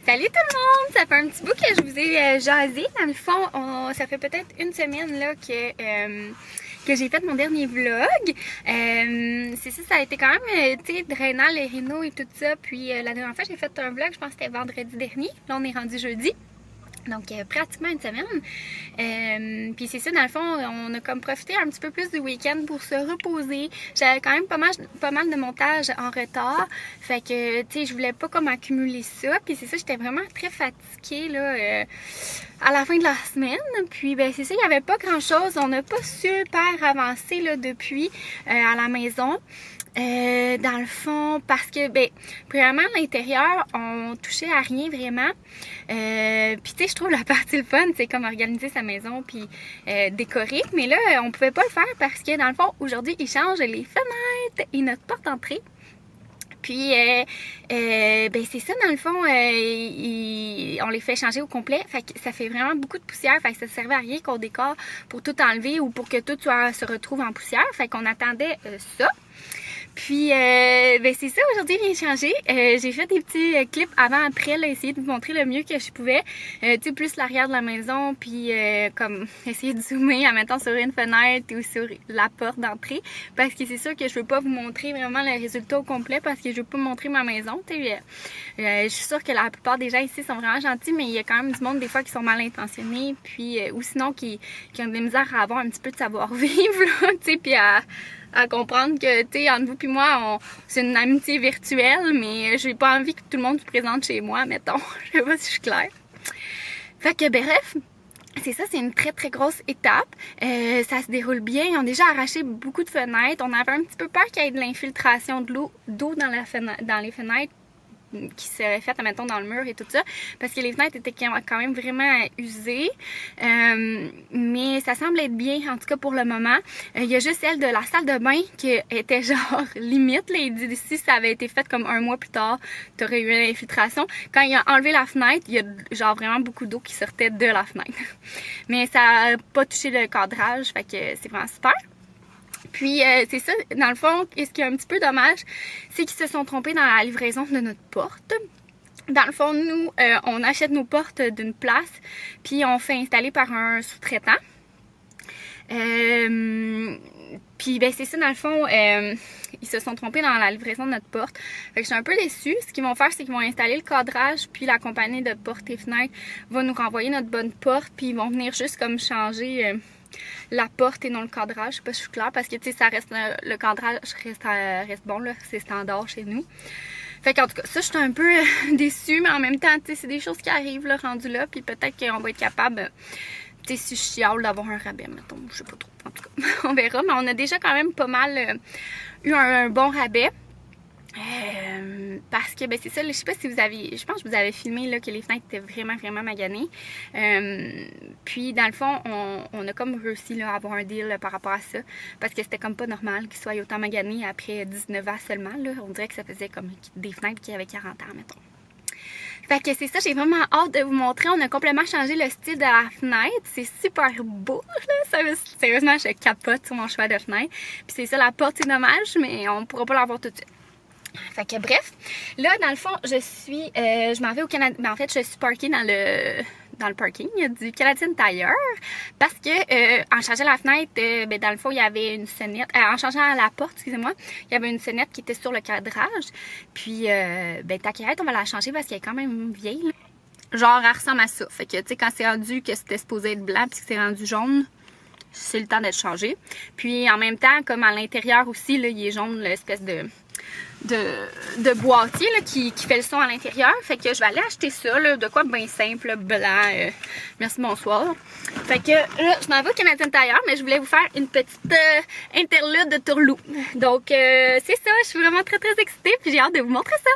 Salut tout le monde! Ça fait un petit bout que je vous ai jasé. Dans le fond, ça fait peut-être une semaine là que j'ai fait mon dernier vlog. C'est ça, ça a été quand même drainant les rénaux et tout ça. Puis la dernière fois, j'ai fait un vlog, je pense que c'était vendredi dernier. Là, on est rendu jeudi. Donc, pratiquement une semaine. Puis c'est ça, dans le fond, on a comme profité un petit peu plus du week-end pour se reposer. J'avais quand même pas mal de montage en retard. Fait que, tu sais, je voulais pas comme accumuler ça. Puis c'est ça, j'étais vraiment très fatiguée, là, à la fin de la semaine. Puis, ben, c'est ça, il n'y avait pas grand-chose. On n'a pas super avancé, là, depuis à la maison. Dans le fond, parce que, ben, premièrement, à l'intérieur, on touchait à rien vraiment. Puis, tu sais, je trouve la partie le fun, c'est comme organiser sa maison puis décorer. Mais là, on pouvait pas le faire parce que, dans le fond, aujourd'hui, ils changent les fenêtres et notre porte d'entrée. Puis, ben c'est ça, dans le fond, on les fait changer au complet. Fait que ça fait vraiment beaucoup de poussière. Fait que ça servait à rien qu'on décore pour tout enlever ou pour que tout se retrouve en poussière. Fait qu'on attendait ça. Puis, ben c'est ça, aujourd'hui, il vient changer. J'ai fait des petits clips avant-après, là, essayer de vous montrer le mieux que je pouvais. Tu sais, plus l'arrière de la maison, puis comme essayer de zoomer en mettant sur une fenêtre ou sur la porte d'entrée. Parce que c'est sûr que je veux pas vous montrer vraiment le résultat au complet parce que je veux pas montrer ma maison. Tu sais, je suis sûre que la plupart des gens ici sont vraiment gentils, mais il y a quand même du monde des fois qui sont mal intentionnés, puis ou sinon qui ont de la misère à avoir un petit peu de savoir-vivre, là, tu sais, puis à comprendre que, tu sais, entre vous et moi, c'est une amitié virtuelle, mais j'ai pas envie que tout le monde se présente chez moi, mettons. Je sais pas si je suis claire. Fait que, bref, c'est ça, c'est une très très grosse étape. Ça se déroule bien. Ils ont déjà arraché beaucoup de fenêtres. On avait un petit peu peur qu'il y ait de l'infiltration d'eau dans les fenêtres qui serait faite, admettons, dans le mur et tout ça, parce que les fenêtres étaient quand même vraiment usées, mais ça semble être bien, en tout cas pour le moment. Il y a juste celle de la salle de bain qui était genre limite, là, il dit si ça avait été fait comme un mois plus tard, t'aurais eu une infiltration. Quand il a enlevé la fenêtre, il y a genre vraiment beaucoup d'eau qui sortait de la fenêtre, mais ça n'a pas touché le cadrage, fait que c'est vraiment super. Puis, c'est ça, dans le fond, ce qui est un petit peu dommage, c'est qu'ils se sont trompés dans la livraison de notre porte. Dans le fond, nous, on achète nos portes d'une place, puis on fait installer par un sous-traitant. Puis, ben c'est ça, dans le fond, ils se sont trompés dans la livraison de notre porte. Fait que je suis un peu déçue. Ce qu'ils vont faire, c'est qu'ils vont installer le cadrage, puis la compagnie de portes et fenêtres va nous renvoyer notre bonne porte, puis ils vont venir juste comme changer la porte et non le cadrage. Je sais pas si je suis claire, parce que tu sais, ça reste le cadrage reste bon, là, c'est standard chez nous. Fait qu'en tout cas, ça, je suis un peu déçue, mais en même temps, tu sais, c'est des choses qui arrivent, là, rendu là, puis peut-être qu'on va être capable, tu sais, si je chiale, d'avoir un rabais, mettons, je sais pas trop, en tout cas, on verra, mais on a déjà quand même pas mal eu un bon rabais. Parce que, ben c'est ça, je sais pas si vous avez, je pense que vous avez filmé là, que les fenêtres étaient vraiment maganées. Puis dans le fond, on a comme réussi là, à avoir un deal là, par rapport à ça. Parce que c'était comme pas normal qu'ils soient autant maganés après 19 ans seulement. Là. On dirait que ça faisait comme des fenêtres qui avaient 40 ans, mettons. Fait que c'est ça, j'ai vraiment hâte de vous montrer. On a complètement changé le style de la fenêtre. C'est super beau, là. Sérieusement, je capote sur mon choix de fenêtre. Puis c'est ça, la porte, c'est dommage, mais on pourra pas l'avoir tout de suite. Fait que bref, là dans le fond je m'en vais au Canada, ben en fait je suis parkée dans le parking du Canadian Tire parce que en changeant la fenêtre, ben dans le fond il y avait une sonnette, en changeant la porte, excusez-moi, il y avait une sonnette qui était sur le cadrage, puis ben ta carrette on va la changer parce qu'elle est quand même vieille, là. Genre elle ressemble à ça, fait que tu sais quand c'est rendu que c'était supposé être blanc puis que c'est rendu jaune, c'est le temps d'être changé. Puis en même temps, comme à l'intérieur aussi, là, il est jaune, l'espèce de boîtier là, qui fait le son à l'intérieur. Fait que je vais aller acheter ça, là, de quoi bien simple, blanc. Merci, bonsoir. Fait que là, je m'en vais au Canadian Tire, mais je voulais vous faire une petite interlude de tourlou. Donc, c'est ça, je suis vraiment très excitée, puis j'ai hâte de vous montrer ça.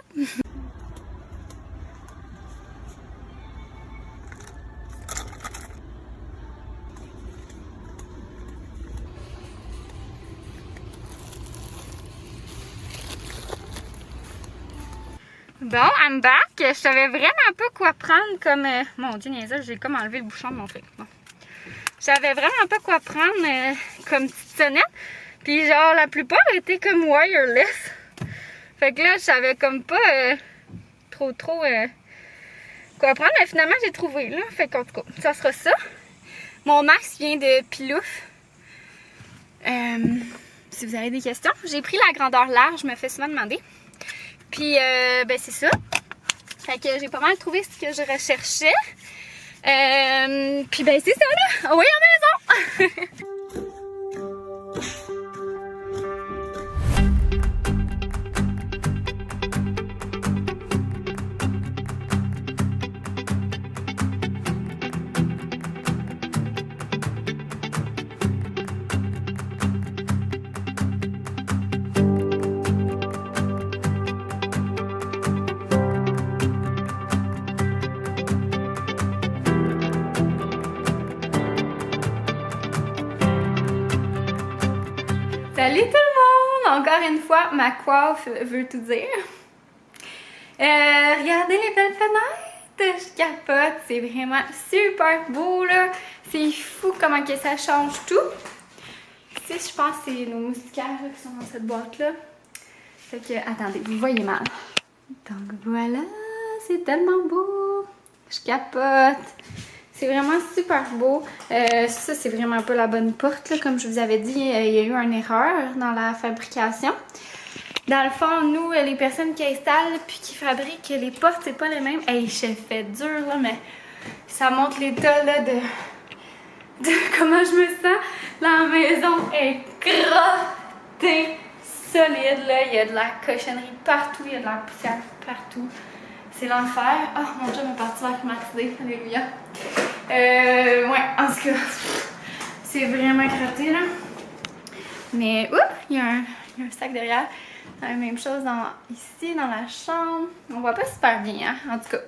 Bon, I'm back. Je savais vraiment pas quoi prendre comme... Mon Dieu, niaiseux, j'ai comme enlevé le bouchon de mon truc. Bon. Je savais vraiment pas quoi prendre comme petite sonnette. Puis genre, la plupart étaient comme wireless. Fait que là, je savais comme pas trop quoi prendre, mais finalement j'ai trouvé là. Fait qu'en tout cas, ça sera ça. Mon max vient de Pilouf. Si vous avez des questions, j'ai pris la grandeur large, je me fais souvent demander. Puis ben c'est ça. Fait que j'ai pas mal trouvé ce que je recherchais. Puis ben c'est ça là. Oui, en maison. Salut tout le monde! Encore une fois, ma coiffe veut tout dire. Regardez les belles fenêtres! Je capote, c'est vraiment super beau là! C'est fou comment que ça change tout! Ici, je pense que c'est nos moustiquaires là, qui sont dans cette boîte là. Fait que, attendez, vous voyez mal. Donc voilà, c'est tellement beau! Je capote! C'est vraiment super beau. Ça, c'est vraiment pas la bonne porte. Là. Comme je vous avais dit, il y a eu une erreur dans la fabrication. Dans le fond, nous, les personnes qui installent puis qui fabriquent les portes, c'est pas les mêmes. Hey, je fais dur, là, mais ça montre l'état là, de comment je me sens. La maison est grattée, solide. Là. Il y a de la cochonnerie partout, il y a de la poussière partout. C'est l'enfer. Oh mon Dieu, ma partie va climatisée. Alléluia. Ouais, en tout cas, c'est vraiment gratté là. Mais, oups, il y a un sac derrière. La même chose ici, dans la chambre. On voit pas super bien, hein, en tout cas.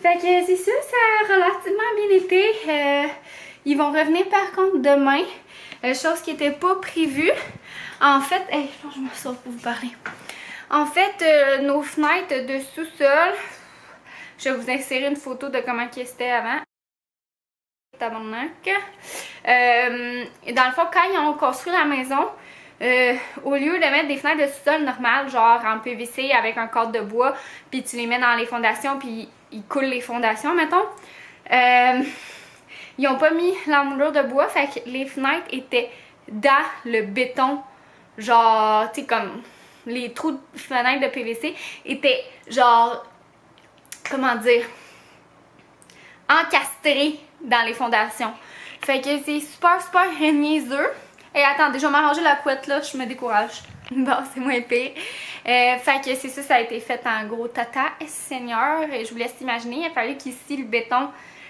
Fait que c'est ça, ça a relativement bien été. Ils vont revenir par contre demain. Chose qui n'était pas prévue. En fait, je pense que je me sors pour vous parler. En fait, nos fenêtres de sous-sol, je vais vous insérer une photo de comment c'était avant. Tabarnak. Dans le fond, quand ils ont construit la maison, au lieu de mettre des fenêtres de sous-sol normales, genre en PVC avec un cadre de bois, puis tu les mets dans les fondations, puis ils coulent les fondations, mettons, ils ont pas mis l'enmoulure de bois, fait que les fenêtres étaient dans le béton, genre, tu sais, comme les trous de fenêtres de PVC étaient genre, comment dire, encastrés dans les fondations. Fait que c'est super niaiseux. Et attendez, je vais m'arranger la couette là, je me décourage. Bon, c'est moins pire. Fait que c'est ça, ça a été fait en gros tata. Seigneur, je vous laisse imaginer, il a fallu qu'ici le béton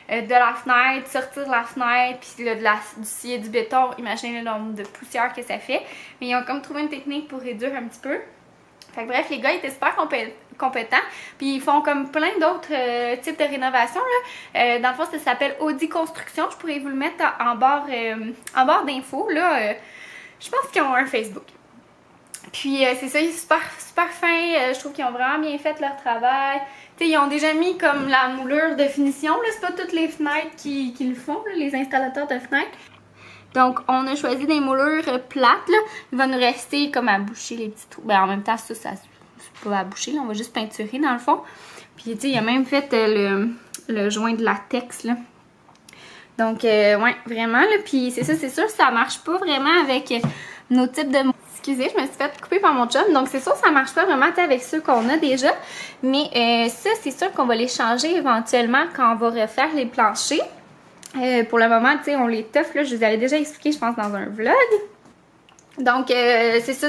de la fenêtre, sortir de la fenêtre, puis là, du scier du béton, imaginez le nombre de poussière que ça fait. Mais ils ont comme trouvé une technique pour réduire un petit peu. Fait que bref, les gars étaient super compétents. Puis ils font comme plein d'autres types de rénovations. Là. Dans le fond, ça s'appelle Audi Construction. Je pourrais vous le mettre en barre d'infos. Je pense qu'ils ont un Facebook. Puis c'est ça, ils sont super fins. Je trouve qu'ils ont vraiment bien fait leur travail. T'sais, ils ont déjà mis comme la moulure de finition. C'est pas toutes les fenêtres qui le font, là, les installateurs de fenêtres. Donc, on a choisi des moulures plates, là. Il va nous rester comme à boucher les petits trous. Ben, en même temps, ça c'est pas à boucher, là. On va juste peinturer, dans le fond. Puis, tu sais, il a même fait le joint de latex, là. Donc, ouais, vraiment, là. Puis, c'est ça, c'est sûr, ça marche pas vraiment avec nos types de... Excusez, je me suis fait couper par mon chum. Donc, c'est sûr, ça marche pas vraiment avec ceux qu'on a déjà. Mais ça, c'est sûr qu'on va les changer éventuellement quand on va refaire les planchers. Pour le moment, tu sais, on les toffe, là, je vous avais déjà expliqué, je pense, dans un vlog. Donc, c'est ça,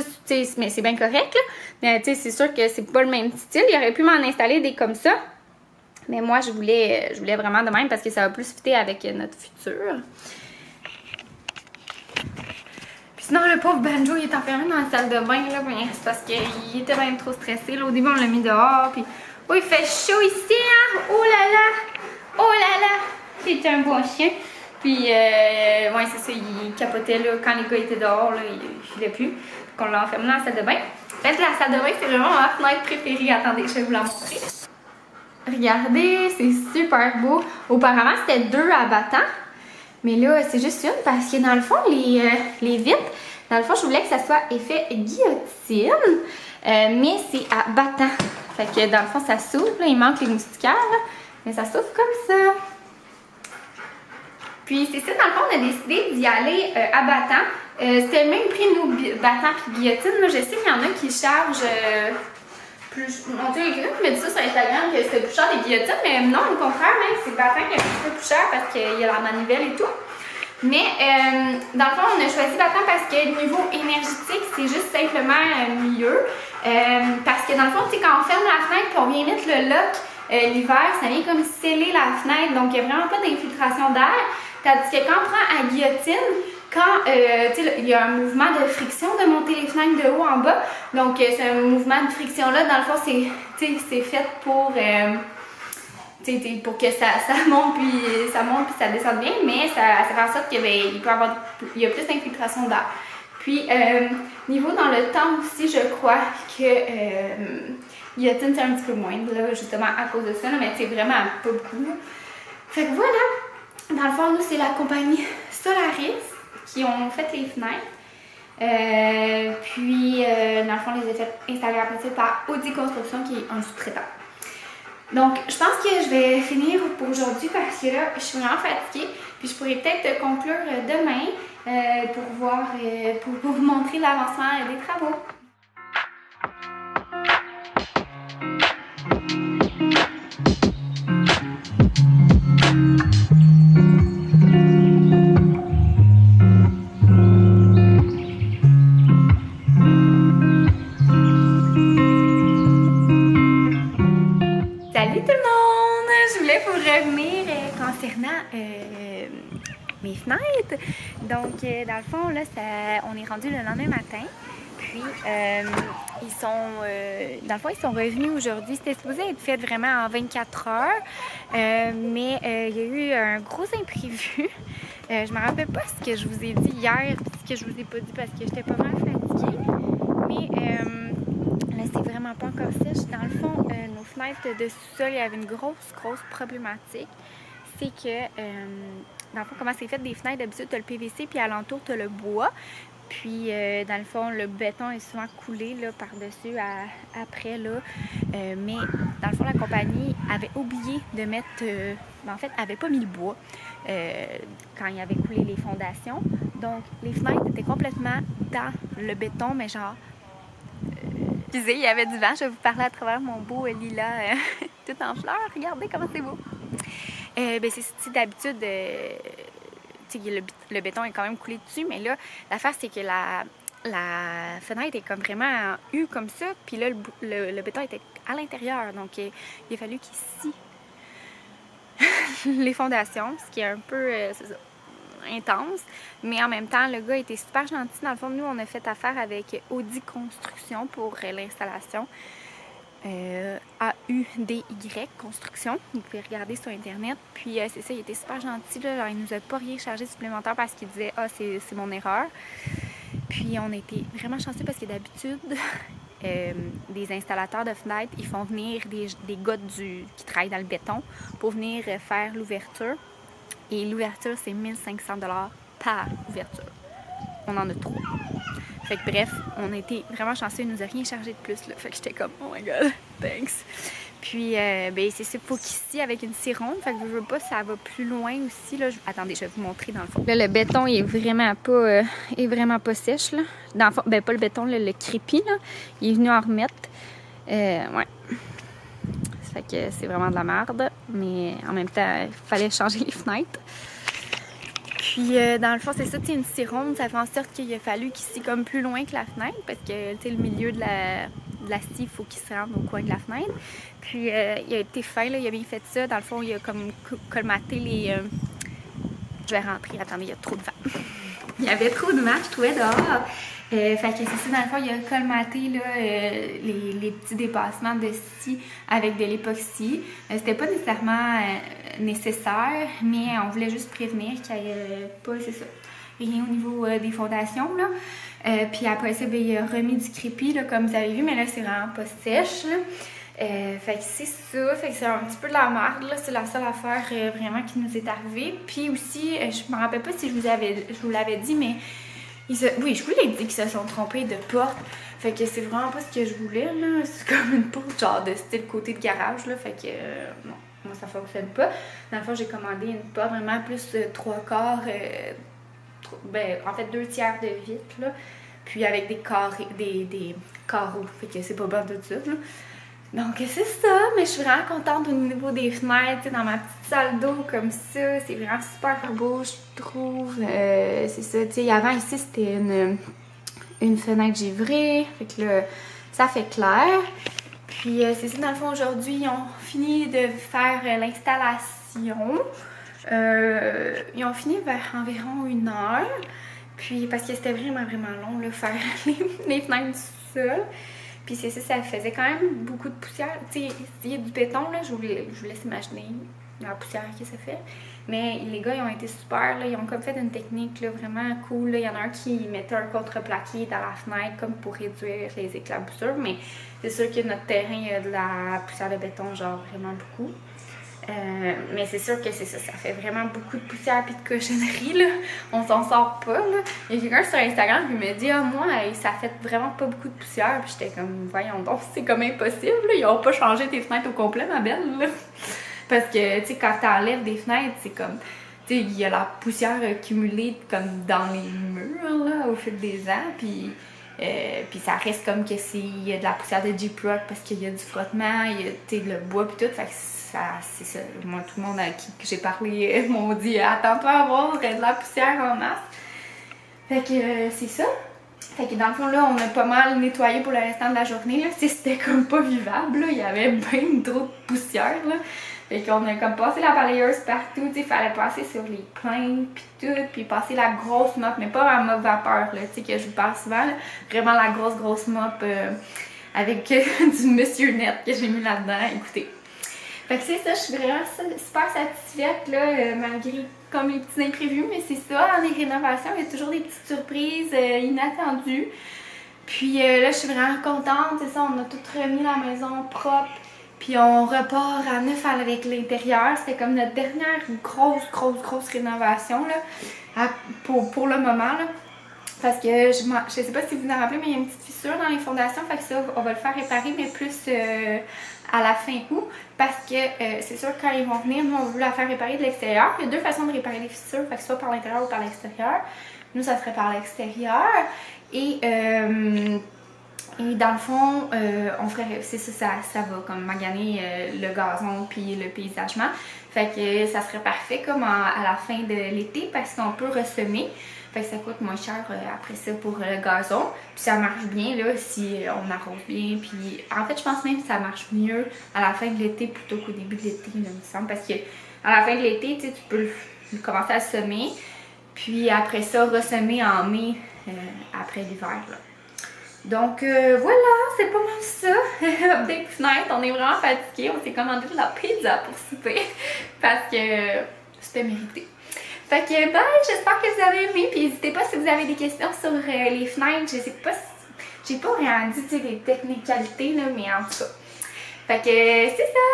mais c'est bien correct, là. Mais, tu sais, c'est sûr que c'est pas le même style. Il aurait pu m'en installer des comme ça. Mais moi, je voulais vraiment de même parce que ça va plus fitter avec notre futur. Puis sinon, le pauvre Banjo, il est enfermé dans la salle de bain, là. C'est parce qu'il était même trop stressé, là. Au début, on l'a mis dehors, puis... Oh, il fait chaud ici, hein! Oh là là! Oh là là! C'est un bon chien. Puis, ouais, c'est ça, il capotait là, quand les gars étaient dehors, là, il filait plus. Donc, on l'a enfermé dans la salle de bain. En fait, la salle de bain, c'est vraiment ma fenêtre préférée. Attendez, je vais vous la montrer. Regardez, c'est super beau. Auparavant, c'était 2 abattants. Mais là, c'est juste une parce que dans le fond, les vitres, dans le fond, je voulais que ça soit effet guillotine. Mais c'est à battant. Fait que dans le fond, ça s'ouvre. Il manque les moustiquaires. Là. Mais ça s'ouvre comme ça. Puis c'est ça, dans le fond, on a décidé d'y aller à battant. C'était le même prix, nous, battant puis guillotine. Moi, je sais qu'il y en a qui chargent plus. Mon Dieu, il y a quelqu'un qui m'a dit ça sur Instagram que c'était plus cher les guillotines, mais non, au contraire, même c'est battant qui est un petit peu plus cher parce qu'il y a la manivelle et tout. Mais dans le fond, on a choisi battant parce que niveau énergétique, c'est juste simplement mieux. Parce que dans le fond, tu sais, quand on ferme la fenêtre et on vient mettre le lock l'hiver, ça vient comme sceller la fenêtre, donc il n'y a vraiment pas d'infiltration d'air. Tandis que quand on prend à guillotine, quand il y a un mouvement de friction de monter les fenêtres de haut en bas, donc ce mouvement de friction-là, dans le fond, c'est fait pour que ça monte puis ça descende bien, mais ça fait en sorte qu'il y a plus d'infiltration d'air. Puis, niveau dans le temps aussi, je crois que guillotine, c'est un petit peu moins, là, justement à cause de ça, là, mais c'est vraiment pas beaucoup. Là. Fait que voilà, dans le fond, nous, c'est la compagnie Solaris qui ont fait les fenêtres. Puis, dans le fond, les effets installés après ça par Audi Construction qui est un sous-traitant. Donc, je pense que je vais finir pour aujourd'hui parce que là, je suis vraiment fatiguée. Puis, je pourrais peut-être conclure demain pour vous montrer l'avancement des travaux. Salut tout le monde! Je voulais vous revenir concernant mes fenêtres. Donc, dans le fond, là, on est rendu le lendemain matin. Puis, dans le fond, ils sont revenus aujourd'hui. C'était supposé être fait vraiment en 24 heures. Mais il y a eu un gros imprévu. Je me rappelle pas ce que je vous ai dit hier, puis ce que je vous ai pas dit parce que j'étais pas mal fatiguée. Mais là, c'est vraiment pas encore sèche. Dans le fond, nos fenêtres de sous-sol, il y avait une grosse problématique. C'est que, dans le fond, comment c'est fait des fenêtres, d'habitude, tu as le PVC, puis alentour, tu as le bois. Puis, dans le fond, le béton est souvent coulé là, par-dessus après. Là. Mais, dans le fond, la compagnie avait oublié de mettre... en fait, elle n'avait pas mis le bois quand il avait coulé les fondations. Donc, les fenêtres étaient complètement dans le béton, mais genre... excusez, il y avait du vent. Je vais vous parler à travers mon beau lilas tout en fleurs. Regardez comment c'est beau. C'est d'habitude... le béton est quand même coulé dessus, mais là, l'affaire, c'est que la fenêtre est comme vraiment U comme ça, puis là, le béton était à l'intérieur, donc il a fallu qu'il scie les fondations, ce qui est un peu intense, mais en même temps, le gars était super gentil. Dans le fond, nous, on a fait affaire avec Audi Construction pour l'installation. AUDY Construction. Vous pouvez regarder sur Internet. Puis c'est ça, il était super gentil. Là. Genre, il nous a pas rien chargé supplémentaire parce qu'il disait « Ah, c'est mon erreur ». Puis on a été vraiment chanceux parce que d'habitude, des installateurs de fenêtres, ils font venir des gars qui travaillent dans le béton pour venir faire l'ouverture. Et l'ouverture, c'est 1500 $ par ouverture. On en a 3. Fait que bref, on a été vraiment chanceux, il nous a rien chargé de plus. Là. Fait que j'étais comme, oh my god, thanks. Puis, c'est ça, faut qu'ici, avec une scie ronde, fait que je veux pas, ça va plus loin aussi. Là. Attendez, je vais vous montrer dans le fond. Là, le béton, il est vraiment pas sèche. Là. Dans le fond, pas le béton, là, le crépi, là. Il est venu en remettre. Ouais. Fait que c'est vraiment de la merde. Mais en même temps, il fallait changer les fenêtres. Puis, dans le fond, c'est ça, tu sais, une scie ronde, ça fait en sorte qu'il a fallu qu'il scie comme plus loin que la fenêtre, parce que, tu sais, le milieu de la scie, il faut qu'il se rende au coin de la fenêtre. Puis, il a été fin, là, il a bien fait ça. Dans le fond, il a comme colmaté les... Je vais rentrer, attendez, il y a trop de vent. Il y avait trop de vent, je trouvais, dehors. Fait que c'est ça, dans le fond, il a colmaté là, les petits dépassements de scie avec de l'époxy. C'était pas nécessairement nécessaire, mais on voulait juste prévenir qu'il n'y ait pas, c'est ça, rien au niveau des fondations. Là. Puis après ça, il a remis du crépi, là, comme vous avez vu, mais là, c'est vraiment pas sèche. Là. Fait que c'est ça, fait que c'est un petit peu de la merde, là, c'est la seule affaire vraiment qui nous est arrivée. Puis aussi, je me rappelle pas si je vous l'avais dit, mais Oui, je vous l'ai dit qu'ils se sont trompés de porte. Fait que c'est vraiment pas ce que je voulais, là. C'est comme une porte genre de style côté de garage, là. Fait que non, moi ça fonctionne pas. Dans le fond, j'ai commandé une porte vraiment plus 3/4, ben en fait 2/3 de vitre, là. Puis avec des carrés, des carreaux. Fait que c'est pas bon tout de suite, là. Donc c'est ça, mais je suis vraiment contente au niveau des fenêtres, dans ma petite salle d'eau comme ça, c'est vraiment super beau je trouve, c'est ça, tu sais, avant ici c'était une fenêtre givrée, fait que là, ça fait clair, puis c'est ça, dans le fond aujourd'hui, ils ont fini de faire l'installation, ils ont fini vers environ 1 heure, puis parce que c'était vraiment long, là, faire les fenêtres du sol. Puis c'est ça, ça faisait quand même beaucoup de poussière. Tu sais, il y a du béton, là, je vous laisse imaginer la poussière que ça fait. Mais les gars, ils ont été super, là, ils ont comme fait une technique là, vraiment cool. Là. Il y en a un qui mettait un contreplaqué dans la fenêtre comme pour réduire les éclaboussures. Mais c'est sûr que notre terrain, il y a de la poussière de béton, genre vraiment beaucoup. Mais c'est sûr que c'est ça, ça fait vraiment beaucoup de poussière et de cochonnerie, là. On s'en sort pas, là. Il y a quelqu'un sur Instagram qui me dit « Ah, moi, ça fait vraiment pas beaucoup de poussière. » Puis j'étais comme « Voyons donc, c'est comme impossible, là. Ils ont pas changé tes fenêtres au complet, ma belle, là. » Parce que, tu sais, quand t'enlèves des fenêtres, c'est comme... Tu sais, il y a la poussière accumulée comme dans les murs, là, au fil des ans, puis ça reste comme que il y a de la poussière de J-Proc parce qu'il y a du frottement, il y a, tu sais, le bois puis tout, fait que c'est ça. Moi, tout le monde à qui j'ai parlé m'ont dit « Attends-toi à avoir de la poussière en masse. » Fait que c'est ça. Fait que dans le fond, là, on a pas mal nettoyé pour le restant de la journée, là. C'était comme pas vivable, là. Il y avait bien trop de poussière, là. Fait qu'on a comme passé la balayeuse partout, tu sais, fallait passer sur les plaintes puis tout, puis passer la grosse mop, mais pas la mop vapeur, là, tu sais, que je vous parle souvent, là. Vraiment la grosse mop avec du Monsieur Net que j'ai mis là-dedans, écoutez. Fait que c'est ça, je suis vraiment super satisfaite, là, malgré comme les petits imprévus, mais c'est ça, dans les rénovations, il y a toujours des petites surprises inattendues. Puis là, je suis vraiment contente, c'est ça, on a tout remis la maison propre. Puis on repart à neuf avec l'intérieur. C'était comme notre dernière grosse rénovation là, pour le moment. Là. Parce que je sais pas si vous vous en rappelez, mais il y a une petite fissure dans les fondations. Fait que ça, on va le faire réparer, mais plus à la fin août. Parce que c'est sûr que quand ils vont venir, nous on veut la faire réparer de l'extérieur. Il y a 2 façons de réparer les fissures, fait que soit par l'intérieur ou par l'extérieur. Nous, ça serait par l'extérieur. Et dans le fond, on ferait, c'est ça va comme maganer le gazon puis le paysagement. Fait que ça serait parfait comme à la fin de l'été parce qu'on peut ressemer. Fait que ça coûte moins cher après ça pour le gazon. Puis ça marche bien là si on arrose bien. Puis en fait, je pense même que ça marche mieux à la fin de l'été plutôt qu'au début de l'été, il me semble. Parce que à la fin de l'été, tu peux commencer à semer. Puis après ça, ressemer en mai après l'hiver. Donc voilà, c'est pas mal ça. Update fenêtre, on est vraiment fatigués. On s'est commandé de la pizza pour souper parce que c'était mérité. Fait que bye, j'espère que vous avez aimé. Puis n'hésitez pas si vous avez des questions sur les fenêtres. Je sais pas si j'ai pas rien dit, tu sais, des technicalités là, mais en tout cas. Fait que c'est ça.